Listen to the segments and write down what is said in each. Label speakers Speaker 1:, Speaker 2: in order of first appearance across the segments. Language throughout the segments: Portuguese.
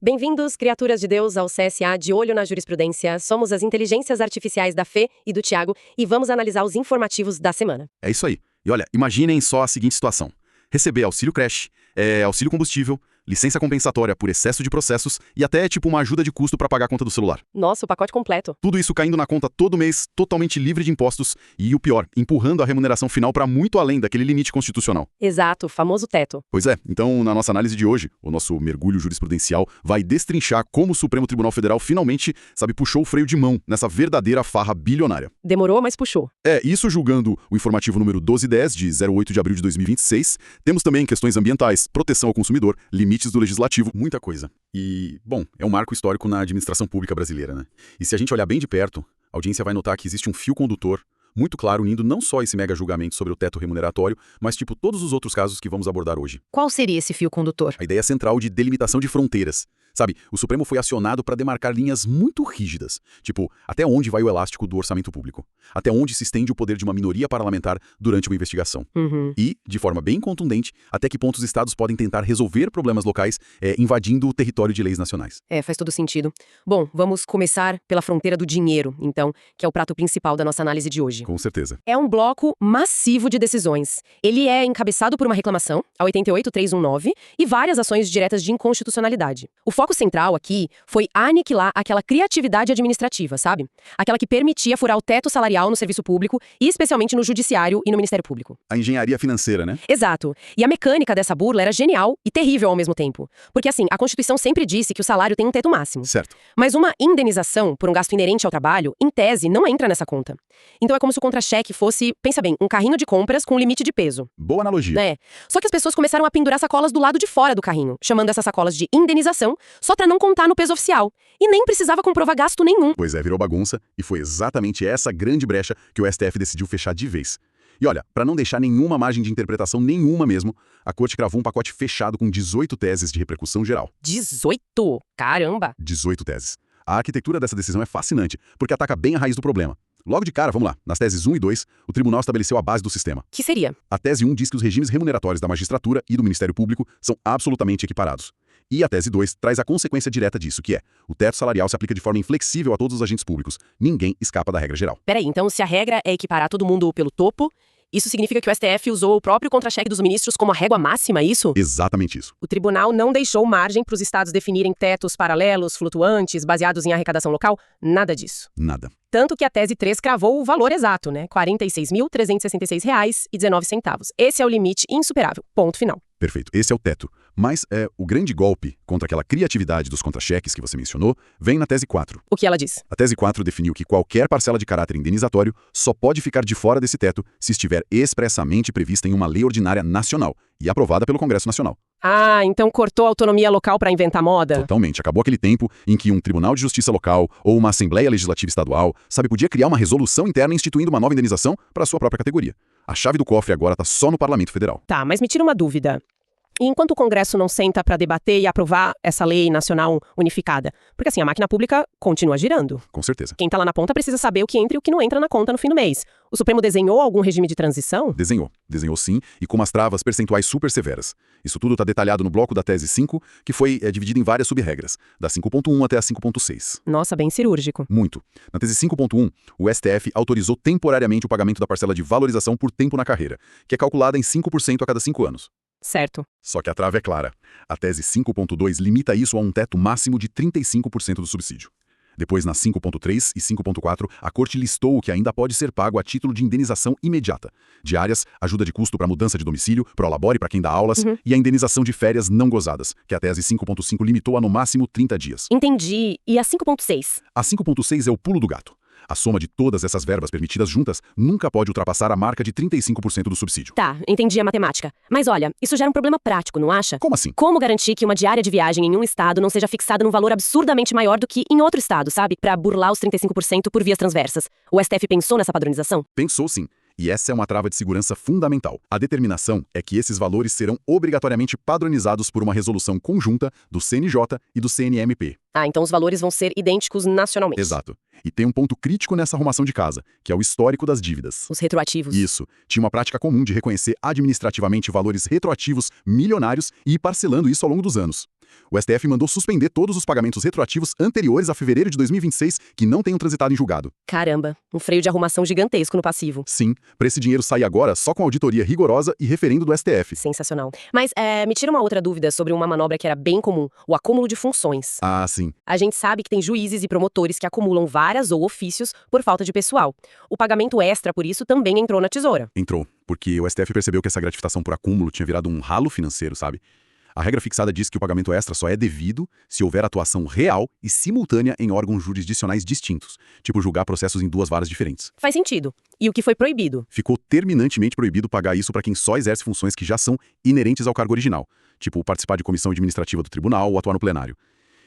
Speaker 1: Bem-vindos, criaturas de Deus, ao CSA de Olho na Jurisprudência. Somos as inteligências artificiais da Fê e do Tiago e vamos analisar os informativos da semana.
Speaker 2: É isso aí. E olha, imaginem só a seguinte situação. Receber auxílio creche, auxílio combustível, licença compensatória por excesso de processos e até tipo uma ajuda de custo para pagar a conta do celular.
Speaker 1: Nossa, o pacote completo.
Speaker 2: Tudo isso caindo na conta todo mês, totalmente livre de impostos e, o pior, empurrando a remuneração final para muito além daquele limite constitucional.
Speaker 1: Exato, o famoso teto.
Speaker 2: Pois é, então na nossa análise de hoje, o nosso mergulho jurisprudencial vai destrinchar como o Supremo Tribunal Federal finalmente, puxou o freio de mão nessa verdadeira farra bilionária.
Speaker 1: Demorou, mas puxou.
Speaker 2: Isso julgando o informativo número 1210, de 08 de abril de 2026. Temos também questões ambientais, proteção ao consumidor, limites do legislativo, muita coisa. E, bom, é um marco histórico na administração pública brasileira, né? E se a gente olhar bem de perto, a audiência vai notar que existe um fio condutor muito claro unindo não só esse mega julgamento sobre o teto remuneratório, mas todos os outros casos que vamos abordar hoje.
Speaker 3: Qual seria esse fio condutor?
Speaker 2: A ideia central de delimitação de fronteiras. O Supremo foi acionado para demarcar linhas muito rígidas, até onde vai o elástico do orçamento público, até onde se estende o poder de uma minoria parlamentar durante uma investigação. E, de forma bem contundente, até que ponto os estados podem tentar resolver problemas locais invadindo o território de leis nacionais.
Speaker 1: Faz todo sentido. Bom, vamos começar pela fronteira do dinheiro, então, que é o prato principal da nossa análise de hoje.
Speaker 2: Com certeza.
Speaker 1: É um bloco massivo de decisões. Ele é encabeçado por uma reclamação, a 88.319, e várias ações diretas de inconstitucionalidade. O foco central aqui foi aniquilar aquela criatividade administrativa, sabe? Aquela que permitia furar o teto salarial no serviço público e especialmente no judiciário e no Ministério Público.
Speaker 2: A engenharia financeira, né?
Speaker 1: Exato. E a mecânica dessa burla era genial e terrível ao mesmo tempo. Porque a Constituição sempre disse que o salário tem um teto máximo.
Speaker 2: Certo.
Speaker 1: Mas uma indenização por um gasto inerente ao trabalho, em tese, não entra nessa conta. Então é como se o contra-cheque fosse, pensa bem, um carrinho de compras com limite de peso.
Speaker 2: Boa analogia.
Speaker 1: Só que as pessoas começaram a pendurar sacolas do lado de fora do carrinho, chamando essas sacolas de indenização, só pra não contar no peso oficial. E nem precisava comprovar gasto nenhum.
Speaker 2: Pois é, virou bagunça, e foi exatamente essa grande brecha que o STF decidiu fechar de vez. E olha, para não deixar nenhuma margem de interpretação nenhuma mesmo, a Corte cravou um pacote fechado com 18 teses de repercussão geral.
Speaker 1: 18? Caramba!
Speaker 2: 18 teses. A arquitetura dessa decisão é fascinante, porque ataca bem a raiz do problema. Logo de cara, vamos lá, nas teses 1 e 2, o tribunal estabeleceu a base do sistema.
Speaker 1: Que seria?
Speaker 2: A tese 1 diz que os regimes remuneratórios da magistratura e do Ministério Público são absolutamente equiparados. E a tese 2 traz a consequência direta disso, que é, o teto salarial se aplica de forma inflexível a todos os agentes públicos. Ninguém escapa da regra geral.
Speaker 1: Peraí, então se a regra é equiparar todo mundo pelo topo, isso significa que o STF usou o próprio contra-cheque dos ministros como a régua máxima, é isso?
Speaker 2: Exatamente isso.
Speaker 1: O tribunal não deixou margem para os estados definirem tetos paralelos, flutuantes, baseados em arrecadação local? Nada disso.
Speaker 2: Nada.
Speaker 1: Tanto que a tese 3 cravou o valor exato, né? R$ 46.366,19. Esse é o limite insuperável. Ponto final.
Speaker 2: Perfeito. Esse é o teto. Mas o grande golpe contra aquela criatividade dos contra-cheques que você mencionou vem na tese 4.
Speaker 1: O que ela diz?
Speaker 2: A tese 4 definiu que qualquer parcela de caráter indenizatório só pode ficar de fora desse teto se estiver expressamente prevista em uma lei ordinária nacional e aprovada pelo Congresso Nacional.
Speaker 1: Ah, então cortou a autonomia local para inventar moda?
Speaker 2: Totalmente. Acabou aquele tempo em que um tribunal de justiça local ou uma Assembleia Legislativa Estadual, podia criar uma resolução interna instituindo uma nova indenização para a sua própria categoria. A chave do cofre agora está só no Parlamento Federal.
Speaker 1: Tá, mas me tira uma dúvida. E enquanto o Congresso não senta para debater e aprovar essa lei nacional unificada? Porque a máquina pública continua girando.
Speaker 2: Com certeza.
Speaker 1: Quem tá lá na ponta precisa saber o que entra e o que não entra na conta no fim do mês. O Supremo desenhou algum regime de transição?
Speaker 2: Desenhou sim, e com umas travas percentuais super severas. Isso tudo está detalhado no bloco da tese 5, que foi dividido em várias sub-regras, da 5.1 até a 5.6.
Speaker 1: Nossa, bem cirúrgico.
Speaker 2: Muito. Na tese 5.1, o STF autorizou temporariamente o pagamento da parcela de valorização por tempo na carreira, que é calculada em 5% a cada 5 anos.
Speaker 1: Certo.
Speaker 2: Só que a trava é clara. A tese 5.2 limita isso a um teto máximo de 35% do subsídio. Depois, nas 5.3 e 5.4, a Corte listou o que ainda pode ser pago a título de indenização imediata. Diárias, ajuda de custo para mudança de domicílio, prolabore para quem dá aulas, e a indenização de férias não gozadas, que a tese 5.5 limitou a no máximo 30 dias.
Speaker 1: Entendi. E a 5.6?
Speaker 2: A 5.6 é o pulo do gato. A soma de todas essas verbas permitidas juntas nunca pode ultrapassar a marca de 35% do subsídio.
Speaker 1: Tá, entendi a matemática. Mas olha, isso gera um problema prático, não acha?
Speaker 2: Como assim?
Speaker 1: Como garantir que uma diária de viagem em um estado não seja fixada num valor absurdamente maior do que em outro estado, sabe? Pra burlar os 35% por vias transversas. O STF pensou nessa padronização?
Speaker 2: Pensou sim. E essa é uma trava de segurança fundamental. A determinação é que esses valores serão obrigatoriamente padronizados por uma resolução conjunta do CNJ e do CNMP.
Speaker 1: Ah, então os valores vão ser idênticos nacionalmente.
Speaker 2: Exato. E tem um ponto crítico nessa arrumação de casa, que é o histórico das dívidas.
Speaker 1: Os retroativos.
Speaker 2: Isso. Tinha uma prática comum de reconhecer administrativamente valores retroativos milionários e ir parcelando isso ao longo dos anos. O STF mandou suspender todos os pagamentos retroativos anteriores a fevereiro de 2026 que não tenham transitado em julgado.
Speaker 1: Caramba, um freio de arrumação gigantesco no passivo.
Speaker 2: Sim, para esse dinheiro sair agora só com auditoria rigorosa e referendo do STF.
Speaker 1: Sensacional. Mas me tira uma outra dúvida sobre uma manobra que era bem comum, o acúmulo de funções.
Speaker 2: Ah, sim.
Speaker 1: A gente sabe que tem juízes e promotores que acumulam varas ou ofícios por falta de pessoal. O pagamento extra por isso também entrou na tesoura.
Speaker 2: Entrou, porque o STF percebeu que essa gratificação por acúmulo tinha virado um ralo financeiro, sabe? A regra fixada diz que o pagamento extra só é devido se houver atuação real e simultânea em órgãos jurisdicionais distintos, tipo julgar processos em duas varas diferentes.
Speaker 1: Faz sentido. E o que foi proibido?
Speaker 2: Ficou terminantemente proibido pagar isso para quem só exerce funções que já são inerentes ao cargo original, tipo participar de comissão administrativa do tribunal ou atuar no plenário.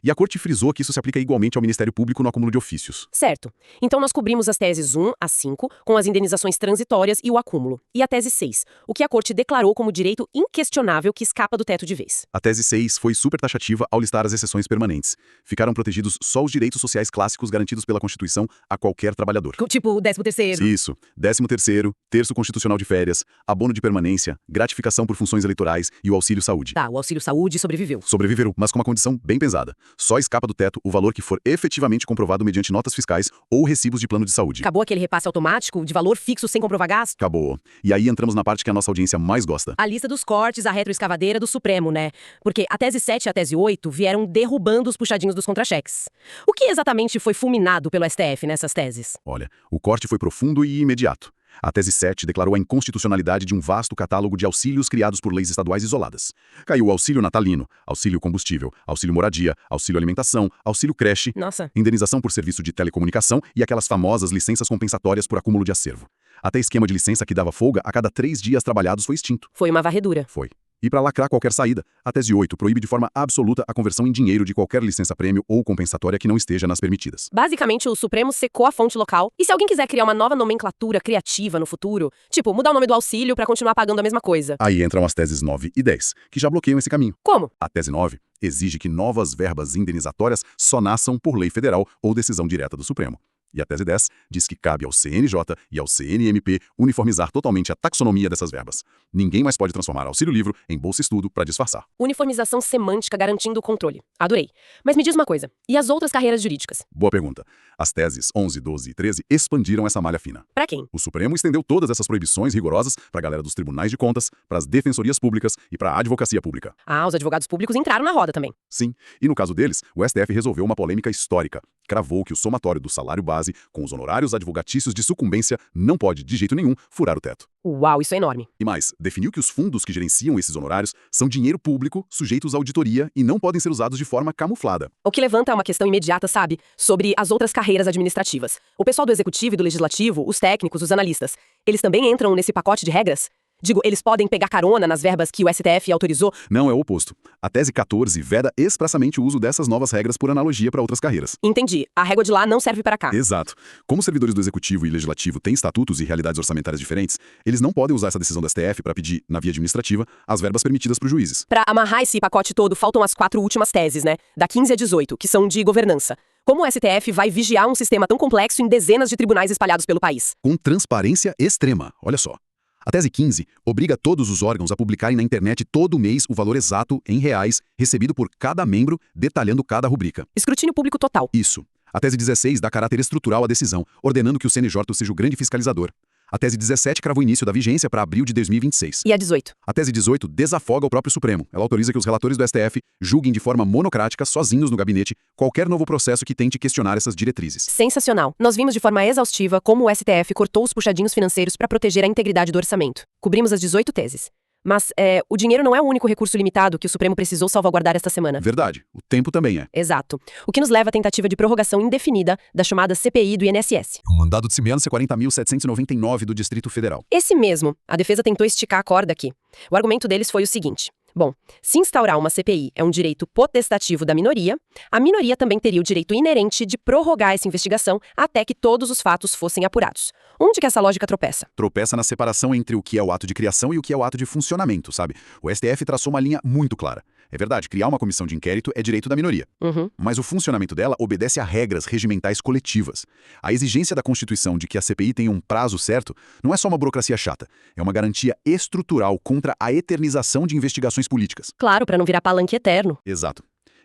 Speaker 2: E a Corte frisou que isso se aplica igualmente ao Ministério Público no acúmulo de ofícios.
Speaker 1: Certo. Então nós cobrimos as teses 1 a 5, com as indenizações transitórias e o acúmulo. E a tese 6, o que a Corte declarou como direito inquestionável que escapa do teto de vez.
Speaker 2: A tese 6 foi super taxativa ao listar as exceções permanentes. Ficaram protegidos só os direitos sociais clássicos garantidos pela Constituição a qualquer trabalhador.
Speaker 1: Tipo o 13º.
Speaker 2: Isso. 13º, terço constitucional de férias, abono de permanência, gratificação por funções eleitorais e o auxílio saúde.
Speaker 1: Tá, o auxílio saúde sobreviveu.
Speaker 2: Sobreviveram, mas com uma condição bem pesada. Só escapa do teto o valor que for efetivamente comprovado mediante notas fiscais ou recibos de plano de saúde.
Speaker 1: Acabou aquele repasse automático de valor fixo sem comprovar gasto?
Speaker 2: Acabou. E aí entramos na parte que a nossa audiência mais gosta.
Speaker 1: A lista dos cortes, a retroescavadeira do Supremo, né? Porque a tese 7 e a tese 8 vieram derrubando os puxadinhos dos contra-cheques. O que exatamente foi fulminado pelo STF nessas teses?
Speaker 2: Olha, o corte foi profundo e imediato. A tese 7 declarou a inconstitucionalidade de um vasto catálogo de auxílios criados por leis estaduais isoladas. Caiu o auxílio natalino, auxílio combustível, auxílio moradia, auxílio alimentação, auxílio creche,
Speaker 1: Nossa.
Speaker 2: indenização por serviço de telecomunicação e aquelas famosas licenças compensatórias por acúmulo de acervo. Até esquema de licença que dava folga a cada 3 dias trabalhados foi extinto.
Speaker 1: Foi uma varredura.
Speaker 2: Foi. E para lacrar qualquer saída, a tese 8 proíbe de forma absoluta a conversão em dinheiro de qualquer licença-prêmio ou compensatória que não esteja nas permitidas.
Speaker 1: Basicamente, o Supremo secou a fonte local. E se alguém quiser criar uma nova nomenclatura criativa no futuro, tipo, mudar o nome do auxílio pra continuar pagando a mesma coisa?
Speaker 2: Aí entram as teses 9 e 10, que já bloqueiam esse caminho.
Speaker 1: Como?
Speaker 2: A tese 9 exige que novas verbas indenizatórias só nasçam por lei federal ou decisão direta do Supremo. E a tese 10 diz que cabe ao CNJ e ao CNMP uniformizar totalmente a taxonomia dessas verbas. Ninguém mais pode transformar auxílio-livro em bolsa-estudo para disfarçar.
Speaker 1: Uniformização semântica garantindo o controle. Adorei. Mas me diz uma coisa, e as outras carreiras jurídicas?
Speaker 2: Boa pergunta. As teses 11, 12 e 13 expandiram essa malha fina.
Speaker 1: Pra quem?
Speaker 2: O Supremo estendeu todas essas proibições rigorosas para a galera dos tribunais de contas, para as defensorias públicas e para a advocacia pública.
Speaker 1: Ah, os advogados públicos entraram na roda também.
Speaker 2: Sim, e no caso deles, o STF resolveu uma polêmica histórica. Cravou que o somatório do salário base com os honorários advogatícios de sucumbência não pode, de jeito nenhum, furar o teto.
Speaker 1: Uau, isso é enorme.
Speaker 2: E mais, definiu que os fundos que gerenciam esses honorários são dinheiro público, sujeitos à auditoria e não podem ser usados de forma camuflada.
Speaker 1: O que levanta uma questão imediata, sabe? Sobre as outras carreiras administrativas. O pessoal do Executivo e do Legislativo, os técnicos, os analistas, eles também entram nesse pacote de regras? Digo, eles podem pegar carona nas verbas que o STF autorizou?
Speaker 2: Não, é o oposto. A tese 14 veda expressamente o uso dessas novas regras por analogia para outras carreiras.
Speaker 1: Entendi. A régua de lá não serve para cá.
Speaker 2: Exato. Como os servidores do Executivo e Legislativo têm estatutos e realidades orçamentárias diferentes, eles não podem usar essa decisão do STF para pedir, na via administrativa, as verbas permitidas para os juízes.
Speaker 1: Para amarrar esse pacote todo, faltam as 4 últimas teses, né? Da 15 a 18, que são de governança. Como o STF vai vigiar um sistema tão complexo em dezenas de tribunais espalhados pelo país?
Speaker 2: Com transparência extrema, olha só. A tese 15 obriga todos os órgãos a publicarem na internet todo mês o valor exato, em reais, recebido por cada membro, detalhando cada rubrica.
Speaker 1: Escrutínio público total.
Speaker 2: Isso. A tese 16 dá caráter estrutural à decisão, ordenando que o CNJ seja o grande fiscalizador. A tese 17 crava o início da vigência para abril de 2026.
Speaker 1: E a 18?
Speaker 2: A tese 18 desafoga o próprio Supremo. Ela autoriza que os relatores do STF julguem de forma monocrática, sozinhos no gabinete, qualquer novo processo que tente questionar essas diretrizes.
Speaker 1: Sensacional. Nós vimos de forma exaustiva como o STF cortou os puxadinhos financeiros para proteger a integridade do orçamento. Cobrimos as 18 teses. Mas o dinheiro não é o único recurso limitado que o Supremo precisou salvaguardar esta semana.
Speaker 2: Verdade. O tempo também é.
Speaker 1: Exato. O que nos leva à tentativa de prorrogação indefinida da chamada CPI do INSS.
Speaker 2: O mandado de Simeano C40.799 do Distrito Federal.
Speaker 1: Esse mesmo. A defesa tentou esticar a corda aqui. O argumento deles foi o seguinte. Bom, se instaurar uma CPI é um direito potestativo da minoria, a minoria também teria o direito inerente de prorrogar essa investigação até que todos os fatos fossem apurados. Onde que essa lógica tropeça?
Speaker 2: Tropeça na separação entre o que é o ato de criação e o que é o ato de funcionamento, sabe? O STF traçou uma linha muito clara. É verdade, criar uma comissão de inquérito é direito da minoria.
Speaker 1: Uhum.
Speaker 2: Mas o funcionamento dela obedece a regras regimentais coletivas. A exigência da Constituição de que a CPI tenha um prazo certo não é só uma burocracia chata, é uma garantia estrutural contra a eternização de investigações políticas.
Speaker 1: Claro, para não virar palanque eterno.
Speaker 2: Exato.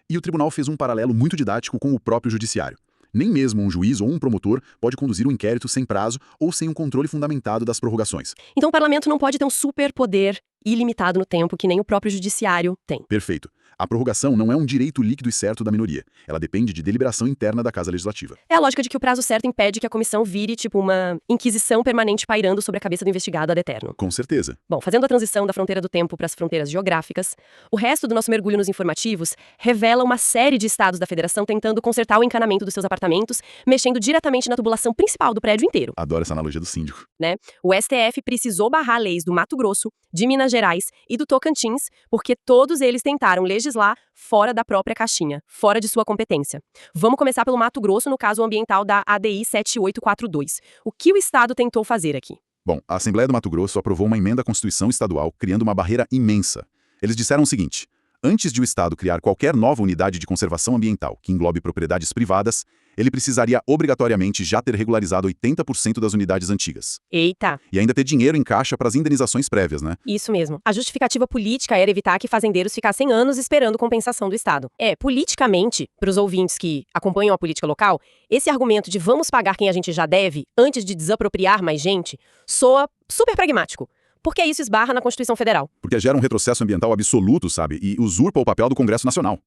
Speaker 2: E o tribunal fez um paralelo muito didático com o próprio judiciário. Nem mesmo um juiz ou um promotor pode conduzir um inquérito sem prazo ou sem um controle fundamentado das prorrogações.
Speaker 1: Então o parlamento não pode ter um superpoder ilimitado no tempo que nem o próprio judiciário tem.
Speaker 2: Perfeito. A prorrogação não é um direito líquido e certo da minoria. Ela depende de deliberação interna da Casa Legislativa.
Speaker 1: É a lógica de que o prazo certo impede que a comissão vire, tipo, uma inquisição permanente pairando sobre a cabeça do investigado ad eterno.
Speaker 2: Com certeza.
Speaker 1: Bom, fazendo a transição da fronteira do tempo para as fronteiras geográficas, o resto do nosso mergulho nos informativos revela uma série de estados da federação tentando consertar o encanamento dos seus apartamentos, mexendo diretamente na tubulação principal do prédio inteiro.
Speaker 2: Adoro essa analogia do síndico.
Speaker 1: Né? O STF precisou barrar leis do Mato Grosso, de Minas Gerais e do Tocantins, porque todos eles tentaram legislar fora da própria caixinha, fora de sua competência. Vamos começar pelo Mato Grosso, no caso ambiental da ADI 7842. O que o Estado tentou fazer aqui?
Speaker 2: Bom, a Assembleia do Mato Grosso aprovou uma emenda à Constituição Estadual criando uma barreira imensa. Eles disseram o seguinte: antes de o Estado criar qualquer nova unidade de conservação ambiental que englobe propriedades privadas, ele precisaria obrigatoriamente já ter regularizado 80% das unidades antigas.
Speaker 1: Eita!
Speaker 2: E ainda ter dinheiro em caixa para as indenizações prévias, né?
Speaker 1: Isso mesmo. A justificativa política era evitar que fazendeiros ficassem anos esperando compensação do Estado. Politicamente, para os ouvintes que acompanham a política local, esse argumento de vamos pagar quem a gente já deve antes de desapropriar mais gente soa super pragmático. Porque isso esbarra na Constituição Federal.
Speaker 2: Porque gera um retrocesso ambiental absoluto, sabe? E usurpa o papel do Congresso Nacional.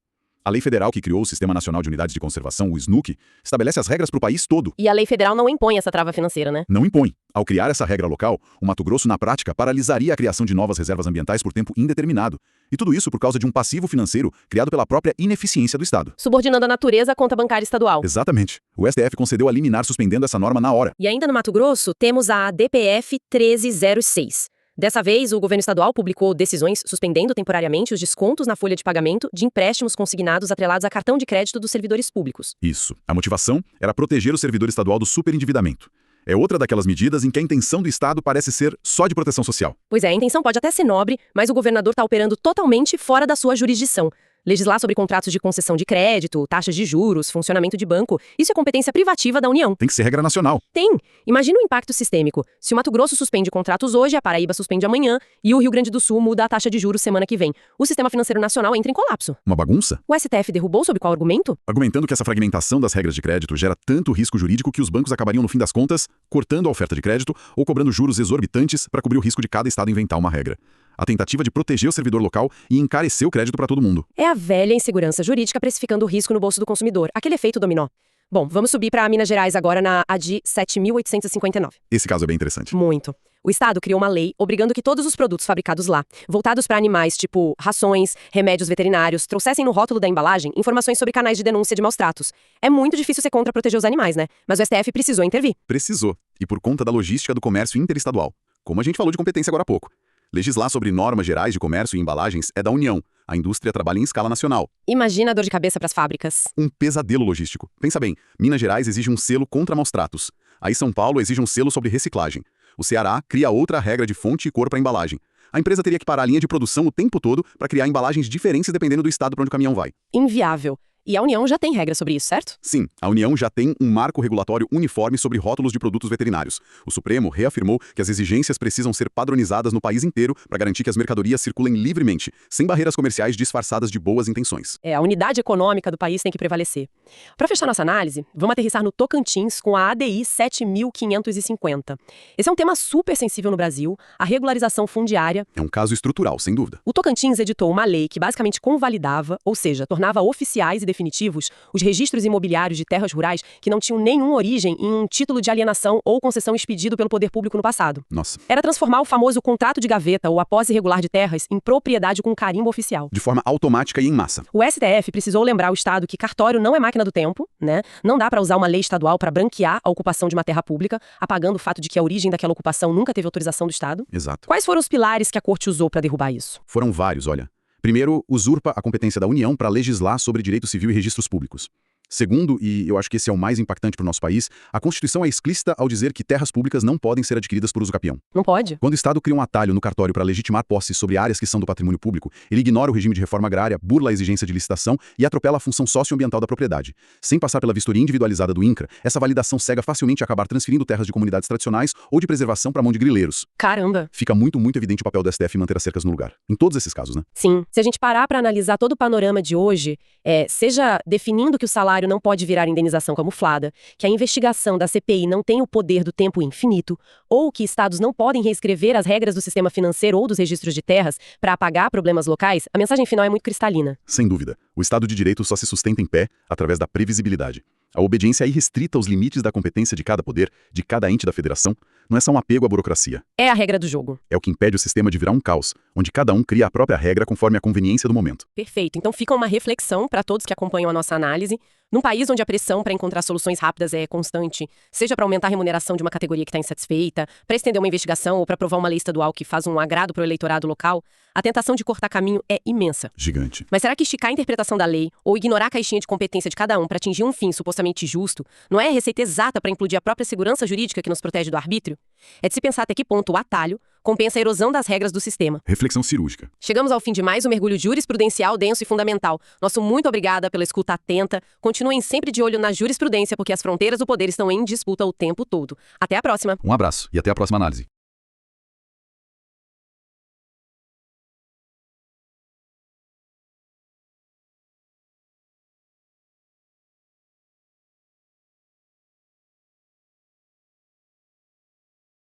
Speaker 2: A lei federal que criou o Sistema Nacional de Unidades de Conservação, o SNUC, estabelece as regras para o país todo.
Speaker 1: E a lei federal não impõe essa trava financeira, né?
Speaker 2: Não impõe. Ao criar essa regra local, o Mato Grosso, na prática, paralisaria a criação de novas reservas ambientais por tempo indeterminado. E tudo isso por causa de um passivo financeiro criado pela própria ineficiência do Estado.
Speaker 1: Subordinando a natureza à conta bancária estadual.
Speaker 2: Exatamente. O STF concedeu a liminar suspendendo essa norma na hora.
Speaker 1: E ainda no Mato Grosso, temos a DPF 1306. Dessa vez, o governo estadual publicou decisões suspendendo temporariamente os descontos na folha de pagamento de empréstimos consignados atrelados a cartão de crédito dos servidores públicos.
Speaker 2: Isso. A motivação era proteger o servidor estadual do superendividamento. É outra daquelas medidas em que a intenção do Estado parece ser só de proteção social.
Speaker 1: Pois é, a intenção pode até ser nobre, mas o governador está operando totalmente fora da sua jurisdição. Legislar sobre contratos de concessão de crédito, taxas de juros, funcionamento de banco, isso é competência privativa da União.
Speaker 2: Tem que ser regra nacional.
Speaker 1: Tem. Imagina o impacto sistêmico. Se o Mato Grosso suspende contratos hoje, a Paraíba suspende amanhã e o Rio Grande do Sul muda a taxa de juros semana que vem. O sistema financeiro nacional entra em colapso.
Speaker 2: Uma bagunça?
Speaker 1: O STF derrubou sob qual argumento?
Speaker 2: Argumentando que essa fragmentação das regras de crédito gera tanto risco jurídico que os bancos acabariam, no fim das contas, cortando a oferta de crédito ou cobrando juros exorbitantes para cobrir o risco de cada estado inventar uma regra. A tentativa de proteger o servidor local e encarecer o crédito para todo mundo.
Speaker 1: É a velha insegurança jurídica precificando o risco no bolso do consumidor, aquele efeito dominó. Bom, vamos subir para Minas Gerais agora na ADI 7859.
Speaker 2: Esse caso é bem interessante.
Speaker 1: Muito. O Estado criou uma lei obrigando que todos os produtos fabricados lá, voltados para animais tipo rações, remédios veterinários, trouxessem no rótulo da embalagem informações sobre canais de denúncia de maus tratos. É muito difícil ser contra proteger os animais, né? Mas o STF precisou intervir.
Speaker 2: Precisou. E por conta da logística do comércio interestadual. Como a gente falou de competência agora há pouco. Legislar sobre normas gerais de comércio e embalagens é da União. A indústria trabalha em escala nacional.
Speaker 1: Imagina a dor de cabeça para as fábricas.
Speaker 2: Um pesadelo logístico. Pensa bem, Minas Gerais exige um selo contra maus tratos. Aí São Paulo exige um selo sobre reciclagem. O Ceará cria outra regra de fonte e cor para embalagem. A empresa teria que parar a linha de produção o tempo todo para criar embalagens diferentes dependendo do estado para onde o caminhão vai.
Speaker 1: Inviável. E a União já tem regras sobre isso, certo?
Speaker 2: Sim, a União já tem um marco regulatório uniforme sobre rótulos de produtos veterinários. O Supremo reafirmou que as exigências precisam ser padronizadas no país inteiro para garantir que as mercadorias circulem livremente, sem barreiras comerciais disfarçadas de boas intenções.
Speaker 1: A unidade econômica do país tem que prevalecer. Para fechar nossa análise, vamos aterrissar no Tocantins com a ADI 7550. Esse é um tema super sensível no Brasil, a regularização fundiária.
Speaker 2: É um caso estrutural, sem dúvida.
Speaker 1: O Tocantins editou uma lei que basicamente convalidava, ou seja, tornava oficiais e definitivos os registros imobiliários de terras rurais que não tinham nenhuma origem em um título de alienação ou concessão expedido pelo poder público no passado.
Speaker 2: Nossa.
Speaker 1: Era transformar o famoso contrato de gaveta ou a posse irregular de terras em propriedade com carimbo oficial.
Speaker 2: De forma automática e em massa.
Speaker 1: O STF precisou lembrar o Estado que cartório não é máquina do tempo, né? Não dá para usar uma lei estadual para branquear a ocupação de uma terra pública, apagando o fato de que a origem daquela ocupação nunca teve autorização do Estado.
Speaker 2: Exato.
Speaker 1: Quais foram os pilares que a Corte usou para derrubar isso?
Speaker 2: Foram vários, olha. Primeiro, usurpa a competência da União para legislar sobre direito civil e registros públicos. Segundo, e eu acho que esse é o mais impactante para o nosso país, a Constituição é explícita ao dizer que terras públicas não podem ser adquiridas por uso capião.
Speaker 1: Não pode?
Speaker 2: Quando o Estado cria um atalho no cartório para legitimar posses sobre áreas que são do patrimônio público, ele ignora o regime de reforma agrária, burla a exigência de licitação e atropela a função socioambiental da propriedade. Sem passar pela vistoria individualizada do INCRA, essa validação cega facilmente a acabar transferindo terras de comunidades tradicionais ou de preservação para a mão de grileiros.
Speaker 1: Caramba!
Speaker 2: Fica muito evidente o papel do STF em manter as cercas no lugar. Em todos esses casos, né?
Speaker 1: Sim. Se a gente parar para analisar todo o panorama de hoje, seja definindo que o salário não pode virar indenização camuflada, que a investigação da CPI não tem o poder do tempo infinito, ou que estados não podem reescrever as regras do sistema financeiro ou dos registros de terras para apagar problemas locais, a mensagem final é muito cristalina.
Speaker 2: Sem dúvida. O Estado de Direito só se sustenta em pé através da previsibilidade. A obediência é irrestrita aos limites da competência de cada poder, de cada ente da federação, não é só um apego à burocracia.
Speaker 1: É a regra do jogo.
Speaker 2: É o que impede o sistema de virar um caos, onde cada um cria a própria regra conforme a conveniência do momento.
Speaker 1: Perfeito. Então fica uma reflexão para todos que acompanham a nossa análise. Num país onde a pressão para encontrar soluções rápidas é constante, seja para aumentar a remuneração de uma categoria que está insatisfeita, para estender uma investigação ou para aprovar uma lei estadual que faz um agrado para o eleitorado local, a tentação de cortar caminho é imensa.
Speaker 2: Gigante.
Speaker 1: Mas será que esticar a interpretação da lei ou ignorar a caixinha de competência de cada um para atingir um fim supostamente justo não é a receita exata para implodir a própria segurança jurídica que nos protege do arbítrio? É de se pensar até que ponto o atalho compensa a erosão das regras do sistema.
Speaker 2: Reflexão cirúrgica.
Speaker 1: Chegamos ao fim de mais um mergulho jurisprudencial denso e fundamental. Nosso muito obrigada pela escuta atenta. Continuem sempre de olho na jurisprudência, porque as fronteiras do poder estão em disputa o tempo todo. Até a próxima.
Speaker 2: Um abraço e até a próxima análise.